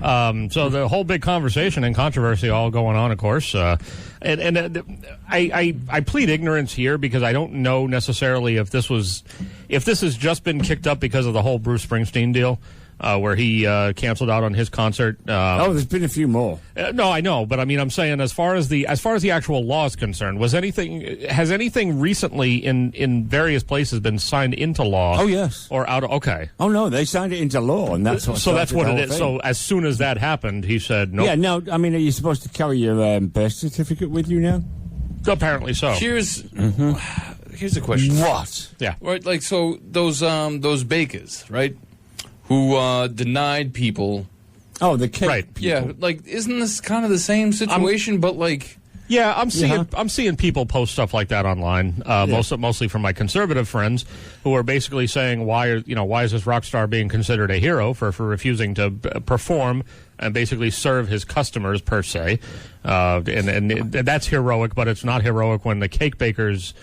So the whole big conversation and controversy all going on, of course. I plead ignorance here because I don't know necessarily if this has just been kicked up because of the whole Bruce Springsteen deal. Where he canceled out on his concert. There's been a few more. No, I know, but I mean, I'm saying as far as the actual law is concerned, has anything recently in various places been signed into law? Oh yes, or out? Okay. Oh no, they signed it into law, and that's what. So that's what it is. So as soon as that happened, he said no. Yeah, no. I mean, are you supposed to carry your birth certificate with you now? Apparently so. Here's a question. What? Yeah. Right. Like so, those bakers, right? Who denied people? Oh, the cake. Right. People. Yeah, like isn't this kind of the same situation? But like, yeah, I'm seeing people post stuff like that online. Mostly from my conservative friends who are basically saying why is this rock star being considered a hero for refusing to perform and basically serve his customers per se, and that's heroic, but it's not heroic when the cake bakers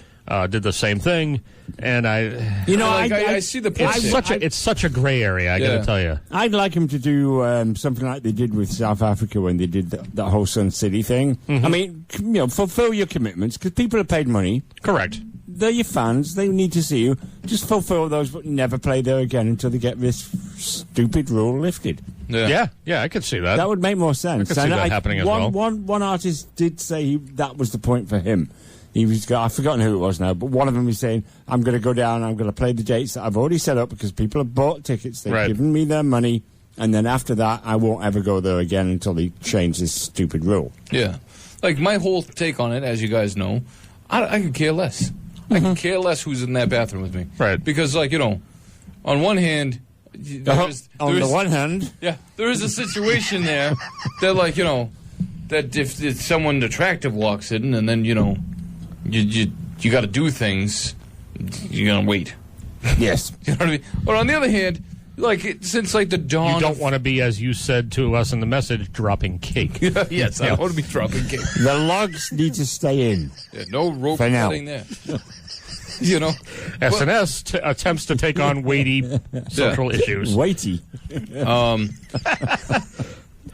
did the same thing, and I see the point. It's such a gray area. I got to tell you, I'd like him to do something like they did with South Africa when they did that whole Sun City thing. Mm-hmm. I mean, fulfill your commitments because people have paid money. Correct. They're your fans. They need to see you. Just fulfill those, but never play there again until they get this stupid rule lifted. Yeah, I could see that. That would make more sense. I could see that happening as well. One artist did say that was the point for him. I've forgotten who it was now, but one of them was saying, I'm going to go down, I'm going to play the dates that I've already set up because people have bought tickets, they've given me their money, and then after that, I won't ever go there again until they change this stupid rule. Yeah. Like, my whole take on it, as you guys know, I could care less. I could care less who's in that bathroom with me. Right. Because, like, on one hand... On the one hand... Yeah, there is a situation there that, like, that if someone attractive walks in and then, you got to do things, you're going to wait. Yes. You know what I mean? But on the other hand, like, since, like, the dawn... You don't want to be, as you said to us in the message, dropping cake. Yes, I don't want to be dropping cake. The logs need to stay in. Yeah, no rope cutting there. SNS attempts to take on weighty social issues. Weighty.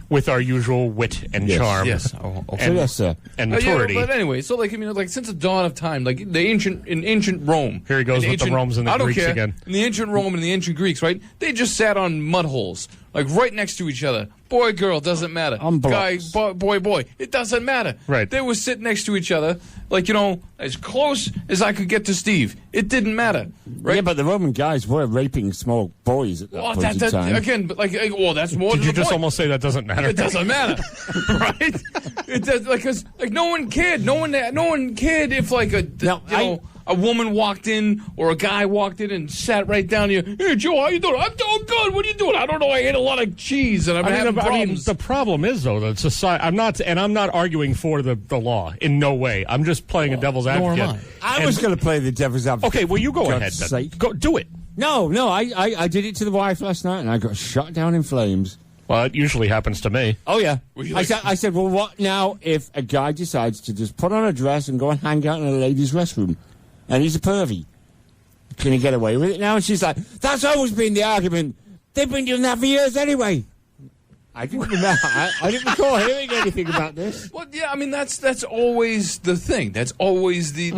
With our usual wit and charm. Yes. And, yes, sir. And maturity. But anyway, so like since the dawn of time, like in ancient Rome. Here he goes with the Romans and the Greeks again. In the ancient Rome and the ancient Greeks, right? They just sat on mud holes, like right next to each other. Boy, girl, doesn't matter. Guy, boy, it doesn't matter. Right. They were sitting next to each other, like, as close as I could get to Steve. It didn't matter. Right? Yeah, but the Roman guys were raping small boys at that point in time. Again, but that's more than the Did you just point. almost say that doesn't matter? It doesn't matter, right? It does, because no one cared. No one cared if a woman walked in or a guy walked in and sat right down here. Hey, Joe, how you doing? I'm doing good. What are you doing? I don't know. I ate a lot of cheese and I'm having problems. The problem is though that society. I'm not arguing for the law in no way. I'm just playing a devil's advocate. I was going to play the devil's advocate. Okay, well you go ahead. Then. Go do it. No, I did it to the wife last night and I got shot down in flames. Well, it usually happens to me. Oh, yeah. I said, well, what now if a guy decides to just put on a dress and go and hang out in a ladies' restroom? And he's a pervy. Can he get away with it now? And she's like, that's always been the argument. They've been doing that for years anyway. I didn't remember. I didn't recall hearing anything about this. Well, yeah, I mean, that's always the thing. That's always the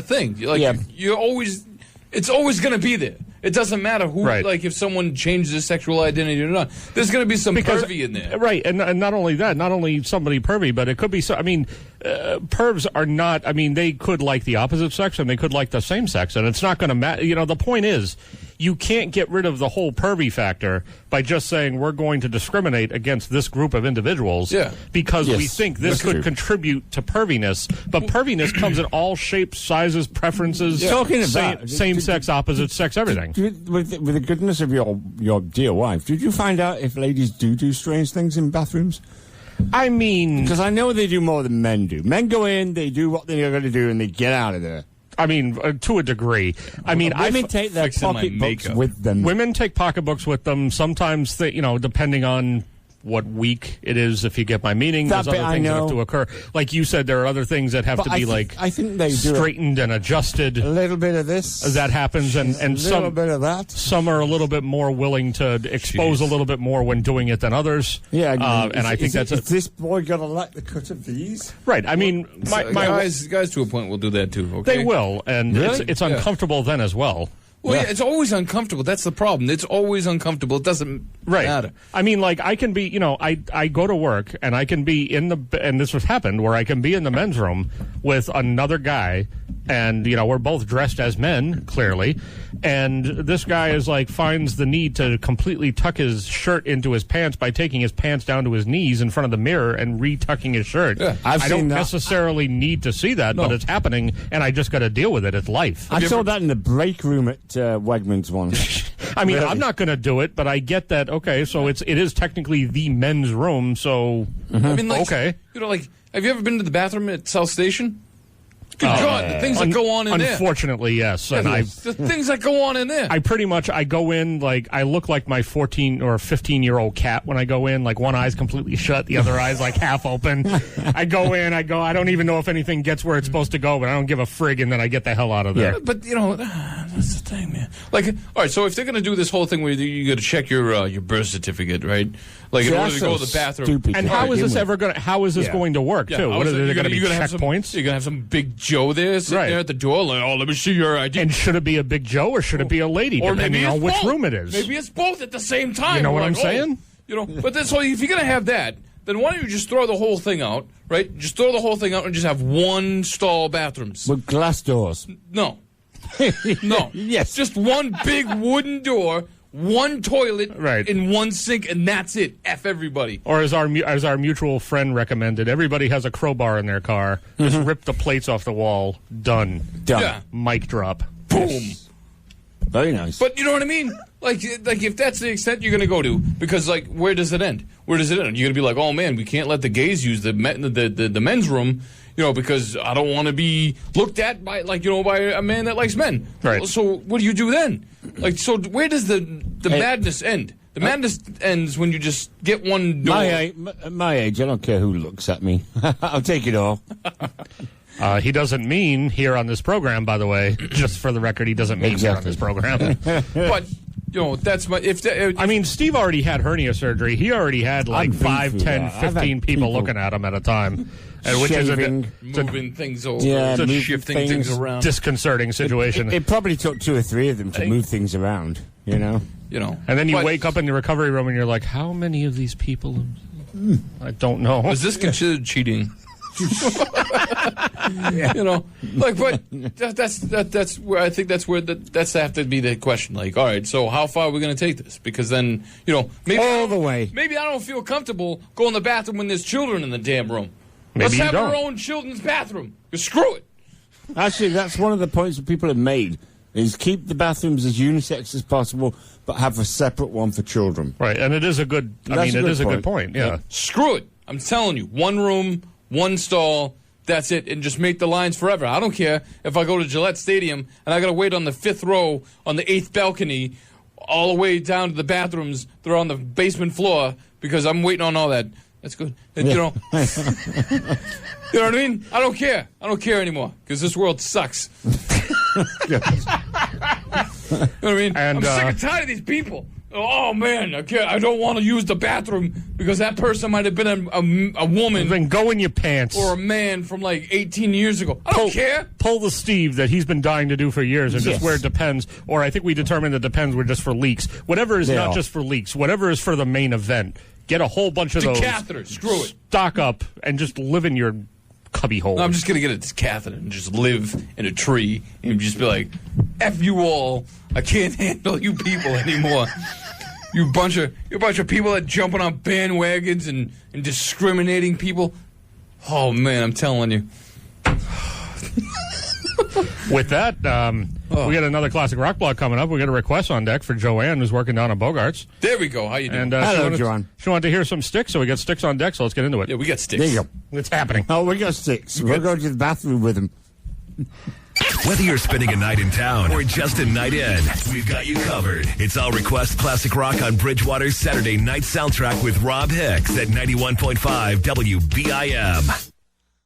thing. Like, you're always... It's always going to be there. It doesn't matter who, like, if someone changes their sexual identity or not. There's going to be some pervy in there. Right, and not only that, not only somebody pervy, but it could be, pervs are not, they could like the opposite sex and they could like the same sex, and it's not going to matter. The point is, you can't get rid of the whole pervy factor by just saying we're going to discriminate against this group of individuals because we think this could contribute to perviness. But perviness comes in all shapes, sizes, preferences, same-sex, opposite-sex, everything. With the goodness of your dear wife, did you find out if ladies do strange things in bathrooms? Because I know they do more than men do. Men go in, they do what they're going to do, and they get out of there. To a degree. Women take their pocketbooks with them. Women take pocketbooks with them. Sometimes, depending on what week it is, if you get my meaning. That There's bit other I things that know. have to occur. Like you said, there are other things that have But to be I think they do straightened and adjusted. a little bit of this. That happens, and a little some bit of that. some are a little bit more willing to expose a little bit more when doing it than others. Yeah, and I think that's is this boy gonna like the cut of these? right. I mean, my guys to a point will do that too. Okay? they will, and Really? it's uncomfortable then as well. Well, yeah, it's always uncomfortable. That's the problem. It's always uncomfortable. It doesn't matter. I mean, like, I can be, I go to work and I can be and this has happened where I can be in the men's room with another guy and, we're both dressed as men, clearly. And this guy is like, finds the need to completely tuck his shirt into his pants by taking his pants down to his knees in front of the mirror and retucking his shirt. Yeah, I don't necessarily need to see that, but it's happening and I just got to deal with it. It's life. I saw that in the break room at Wegmans once. I mean, Really? I'm not going to do it, but I get that. Okay, so it is technically the men's room. So I mean, like, okay, have you ever been to the bathroom at South Station? Good God, the things that go on in there. Unfortunately, yes, and The things that go on in there. I pretty much I go in like I look like my 14 or 15-year-old cat when I go in. Like one eye's completely shut, the other eye's like half open. I go in, I don't even know if anything gets where it's supposed to go, but I don't give a frig, and then I get the hell out of there. Yeah, but that's the thing, man. Like, all right, so if they're going to do this whole thing where you got to check your birth certificate, right? Like, in order to go to the bathroom. Stupid. And how is this ever going? How is this going to work too? What are there going to be checkpoints? You're going to have some big Joe there sitting there at the door, like, oh, let me see your ID. And should it be a big Joe or should it be a lady, or depending on which room it is? Maybe it's both at the same time. You know what We're I'm like, saying? But then, so if you're going to have that, then why don't you just throw the whole thing out, right? Just throw the whole thing out and just have one stall bathrooms. With glass doors. No. No. Yes. Just one big wooden door, one toilet, Right. and one sink, and that's it. F everybody. Or as our mutual friend recommended, everybody has a crowbar in their car. Just rip the plates off the wall. Done. Yeah. Mic drop. Boom. Very nice. But you know what I mean? Like if that's the extent you're going to go to, because like where does it end? Where does it end? You're going to be like, oh man, we can't let the gays use the men's room, because I don't want to be looked at by by a man that likes men. Right. So what do you do then? Like, so where does the madness end? The madness ends when you just get one door. My age, I don't care who looks at me. I'll take it all. He doesn't mean here on this program, by the way. Just for the record, he doesn't mean here on this program. But that's my I mean, Steve already had hernia surgery. He already had like I've been 5, through 10, that. I've 15 had people people looking at him at a time. And which is Shaving. moving things over, moving shifting things around. disconcerting situation. It probably took 2 or 3 of them to move things around, And then you wake up in the recovery room and you're like, how many of these people? I don't know. Is this considered cheating? But that's where I think that's have to be the question. Like, all right, so how far are we going to take this? Because then maybe all the way. Maybe I don't feel comfortable going to the bathroom when there's children in the damn room. Maybe Let's you have don't. our own children's bathroom. Screw it. Actually, that's one of the points that people have made, is keep the bathrooms as unisex as possible, but have a separate one for children. Right, and it is a good. That's it a is a good good point. Yeah. Screw it. I'm telling you, one room, one stall. That's it, and just make the lines forever. I don't care if I go to Gillette Stadium and I got to wait on the 5th row on the 8th balcony all the way down to the bathrooms. They're on the basement floor because I'm waiting on all that. That's good. And, you know what I mean? I don't care. I don't care anymore because this world sucks. You know what I mean? And, I'm sick and tired of these people. Oh man, I don't want to use the bathroom because that person might have been a woman. Then go in your pants. Or a man from like 18 years ago. I don't care. Pull the Steve that he's been dying to do for years, and just where it depends. Or I think we determined that depends were just for leaks. Whatever is not just for leaks. Whatever is for the main event. Get a whole bunch of those. Catheters. Screw it. Stock up and just live in your cubby hole. No, I'm just gonna get a catheter and just live in a tree and just be like, F you all. I can't handle you people anymore. You bunch of people that jumping on bandwagons and discriminating people. Oh man, I'm telling you. With that, we got another classic rock block coming up. We got a request on deck for Joanne, who's working down on Bogarts. There we go. How you doing? And hello, John. She wanted to hear some sticks, so we got sticks on deck. So let's get into it. Yeah, we got sticks. There you go. It's happening. Oh, we got sticks. We'll go to the bathroom with them. Whether you're spending a night in town or just a night in, we've got you covered. It's All Request Classic Rock on Bridgewater's Saturday night soundtrack with Rob Hicks at 91.5 WBIM.